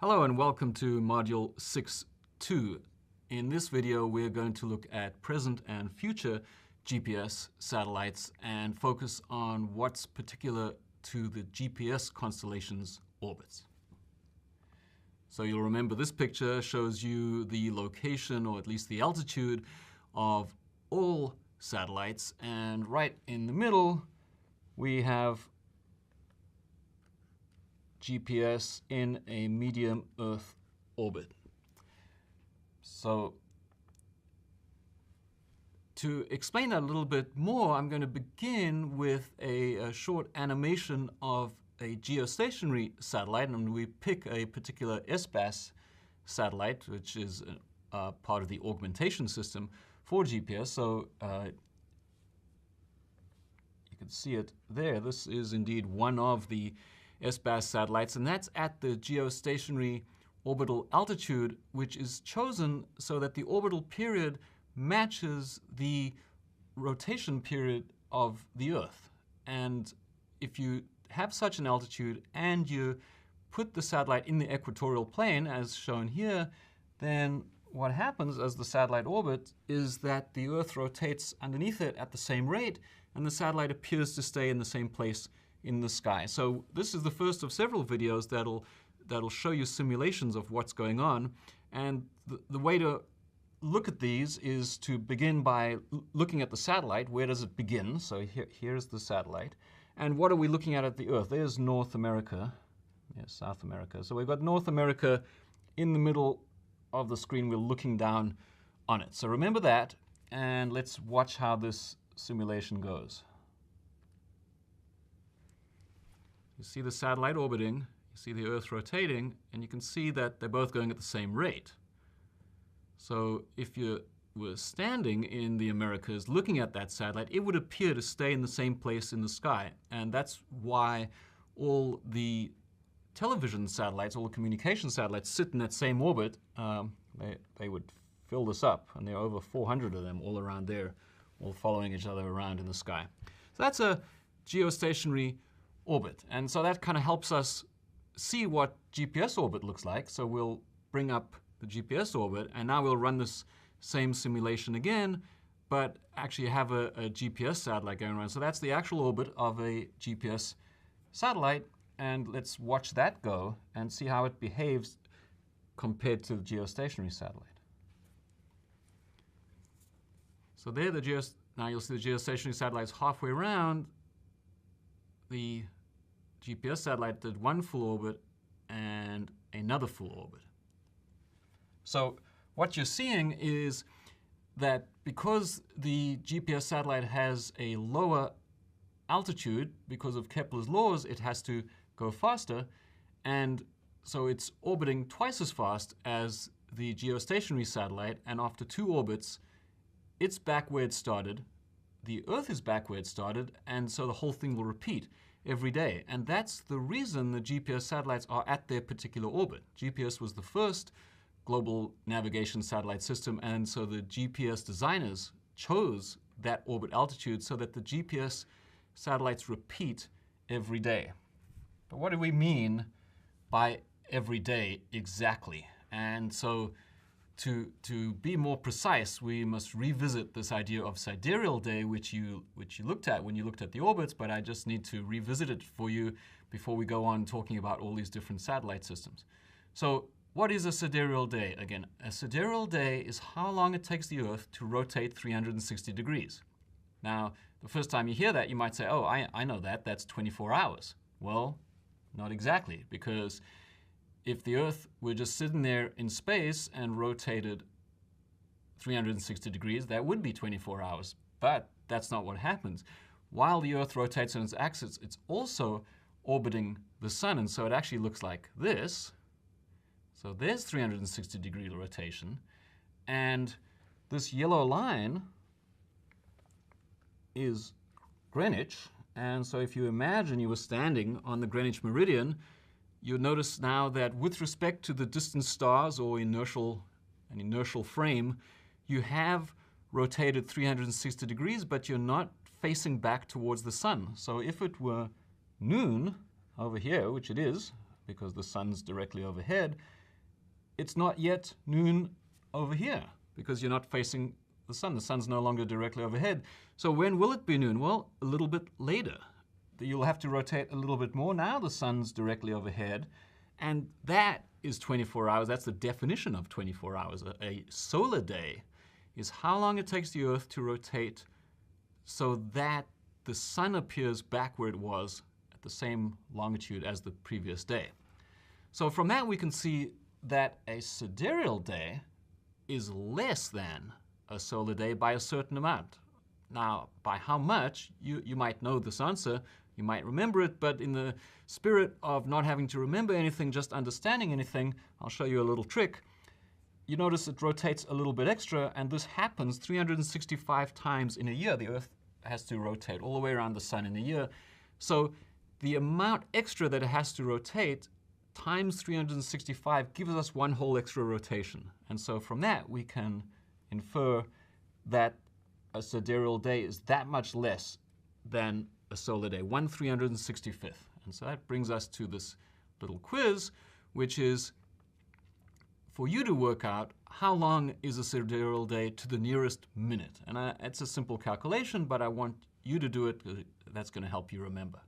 Hello and welcome to Module 6.2. In this video, we're going to look at present and future GPS satellites and focus on what's particular to the GPS constellation's orbits. So you'll remember this picture shows you the location, or at least the altitude, of all satellites. And right in the middle, we have GPS in a medium Earth orbit. So to explain that a little bit more, I'm going to begin with a short animation of a geostationary satellite, and we pick a particular SBAS satellite, which is part of the augmentation system for GPS. So you can see it there. This is indeed one of the SBAS satellites, and that's at the geostationary orbital altitude, which is chosen so that the orbital period matches the rotation period of the Earth. And if you have such an altitude and you put the satellite in the equatorial plane, as shown here, then what happens as the satellite orbits is that the Earth rotates underneath it at the same rate, and the satellite appears to stay in the same place in the sky. So this is the first of several videos that'll show you simulations of what's going on. And the way to look at these is to begin by looking at the satellite. Where does it begin? So here's the satellite. And what are we looking at the Earth? There's North America. Yes, South America. So we've got North America in the middle of the screen. We're looking down on it. So remember that, and let's watch how this simulation goes. You see the satellite orbiting, you see the Earth rotating, and you can see that they're both going at the same rate. So if you were standing in the Americas looking at that satellite, it would appear to stay in the same place in the sky. And that's why all the television satellites, all the communication satellites sit in that same orbit. They would fill this up, and there are over 400 of them all around there, all following each other around in the sky. So that's a geostationary orbit. And so that kind of helps us see what GPS orbit looks like. So we'll bring up the GPS orbit, and now we'll run this same simulation again, but actually have a GPS satellite going around. So that's the actual orbit of a GPS satellite, and let's watch that go and see how it behaves compared to the geostationary satellite. So there, now you'll see the geostationary satellite's halfway around. The GPS satellite did one full orbit and another full orbit. So what you're seeing is that because the GPS satellite has a lower altitude, because of Kepler's laws, it has to go faster. And so it's orbiting twice as fast as the geostationary satellite. And after two orbits, it's back where it started. The Earth is back where it started. And so the whole thing will repeat every day. And that's the reason the GPS satellites are at their particular orbit. GPS was the first global navigation satellite system, and so the GPS designers chose that orbit altitude so that the GPS satellites repeat every day. But what do we mean by every day exactly? And so to be more precise, we must revisit this idea of sidereal day, which you looked at when you looked at the orbits, but I just need to revisit it for you before we go on talking about all these different satellite systems. So what is a sidereal day? Again, a sidereal day is how long it takes the Earth to rotate 360 degrees. Now, the first time you hear that, you might say, oh, I know that, that's 24 hours. Well, not exactly, because if the Earth were just sitting there in space and rotated 360 degrees, that would be 24 hours. But that's not what happens. While the Earth rotates on its axis, it's also orbiting the sun. And so it actually looks like this. So there's 360-degree rotation. And this yellow line is Greenwich. And so if you imagine you were standing on the Greenwich meridian, you'll notice now that with respect to the distant stars or an inertial frame, you have rotated 360 degrees, but you're not facing back towards the sun. So if it were noon over here, which it is, because the sun's directly overhead, it's not yet noon over here because you're not facing the sun. The sun's no longer directly overhead. So when will it be noon? Well, a little bit later. You'll have to rotate a little bit more. Now the sun's directly overhead, and that is 24 hours. That's the definition of 24 hours. A solar day is how long it takes the Earth to rotate so that the sun appears back where it was at the same longitude as the previous day. So from that we can see that a sidereal day is less than a solar day by a certain amount. Now, by how much, you might know this answer, you might remember it, but in the spirit of not having to remember anything, just understanding anything, I'll show you a little trick. You notice it rotates a little bit extra, and this happens 365 times in a year. The Earth has to rotate all the way around the sun in a year. So the amount extra that it has to rotate times 365 gives us one whole extra rotation. And so from that, we can infer that a sidereal day is that much less than a solar day, 1/365th. And so that brings us to this little quiz, which is for you to work out how long is a sidereal day to the nearest minute. And it's a simple calculation, but I want you to do it. That's going to help you remember.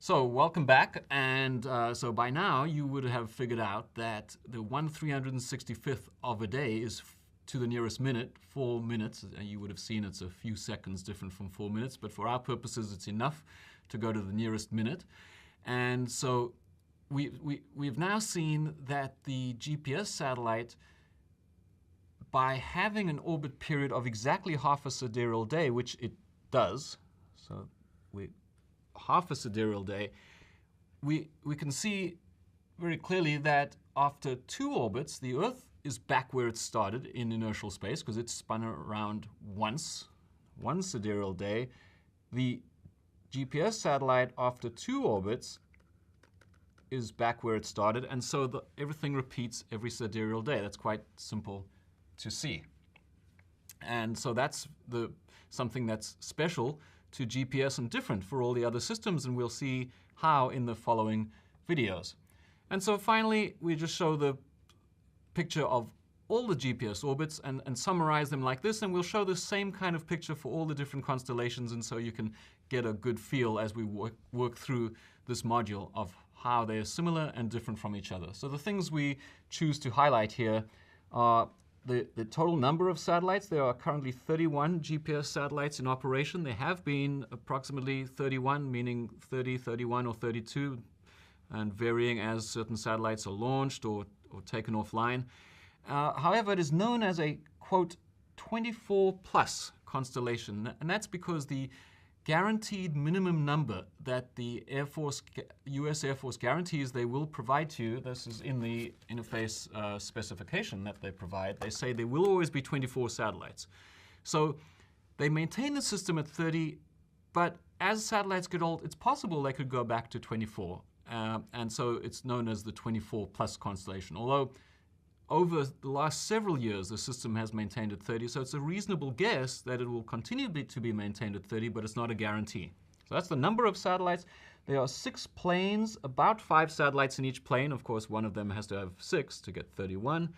So welcome back, and so by now you would have figured out that the 1/365th of a day is to the nearest minute, 4 minutes. You would have seen it's a few seconds different from 4 minutes, but for our purposes it's enough to go to the nearest minute. And so we've now seen that the GPS satellite, by having an orbit period of exactly half a sidereal day, which it does, so half a sidereal day, we can see very clearly that after 2 orbits, the Earth is back where it started in inertial space because it's spun around once, 1 sidereal day. The GPS satellite, after 2 orbits, is back where it started, and so everything repeats every sidereal day. That's quite simple to see. And so that's something that's special to GPS and different for all the other systems, and we'll see how in the following videos. And so finally, we just show the picture of all the GPS orbits and summarize them like this, and we'll show the same kind of picture for all the different constellations, and so you can get a good feel as we work through this module of how they are similar and different from each other. So the things we choose to highlight here are the total number of satellites. There are currently 31 GPS satellites in operation. There have been approximately 31, meaning 30, 31, or 32, and varying as certain satellites are launched or taken offline. However, it is known as a, quote, 24+ constellation, and that's because the guaranteed minimum number that the US Air Force guarantees they will provide to you, this is in the interface specification that they provide, they say there will always be 24 satellites. So they maintain the system at 30, but as satellites get old, it's possible they could go back to 24. And so it's known as the 24+ constellation, although over the last several years, the system has maintained at 30, so it's a reasonable guess that it will continue to be maintained at 30, but it's not a guarantee. So that's the number of satellites. There are 6 planes, about 5 satellites in each plane. Of course, one of them has to have 6 to get 31.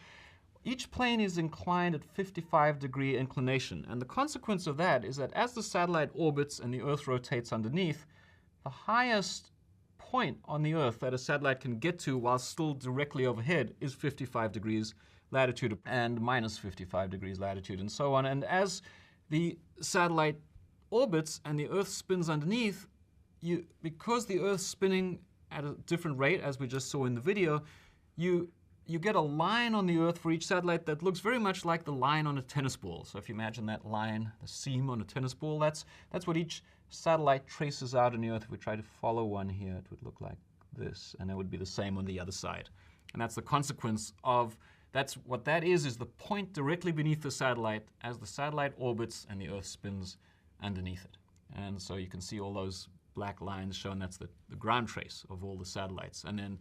Each plane is inclined at 55-degree inclination, and the consequence of that is that as the satellite orbits and the Earth rotates underneath, the highest point on the Earth that a satellite can get to while still directly overhead is 55 degrees latitude and minus 55 degrees latitude and so on. And as the satellite orbits and the Earth spins underneath, because the Earth's spinning at a different rate, as we just saw in the video, you get a line on the Earth for each satellite that looks very much like the line on a tennis ball. So if you imagine that line, the seam on a tennis ball, that's what each satellite traces out in the Earth. If we try to follow one here, it would look like this, and it would be the same on the other side. And that's the consequence of, what that is the point directly beneath the satellite as the satellite orbits and the Earth spins underneath it. And so you can see all those black lines showing that's the ground trace of all the satellites. And then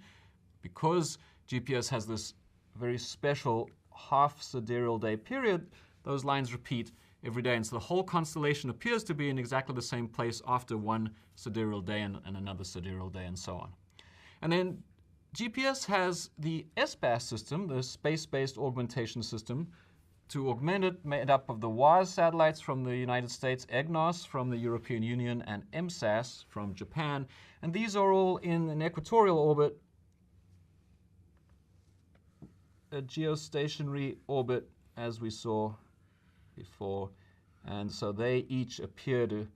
because GPS has this very special half sidereal day period, those lines repeat every day. And so the whole constellation appears to be in exactly the same place after one sidereal day and another sidereal day and so on. And then GPS has the SBAS system, the Space-Based Augmentation System, to augment it, made up of the WASS satellites from the United States, EGNOS from the European Union, and MSAS from Japan. And these are all in an equatorial orbit, a geostationary orbit, as we saw before. And so they each appear to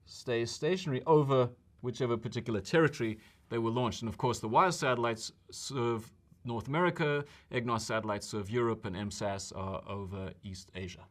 stay stationary over whichever particular territory they were launched. And of course, the WASS satellites serve North America, EGNOS satellites serve Europe, and MSAS are over East Asia.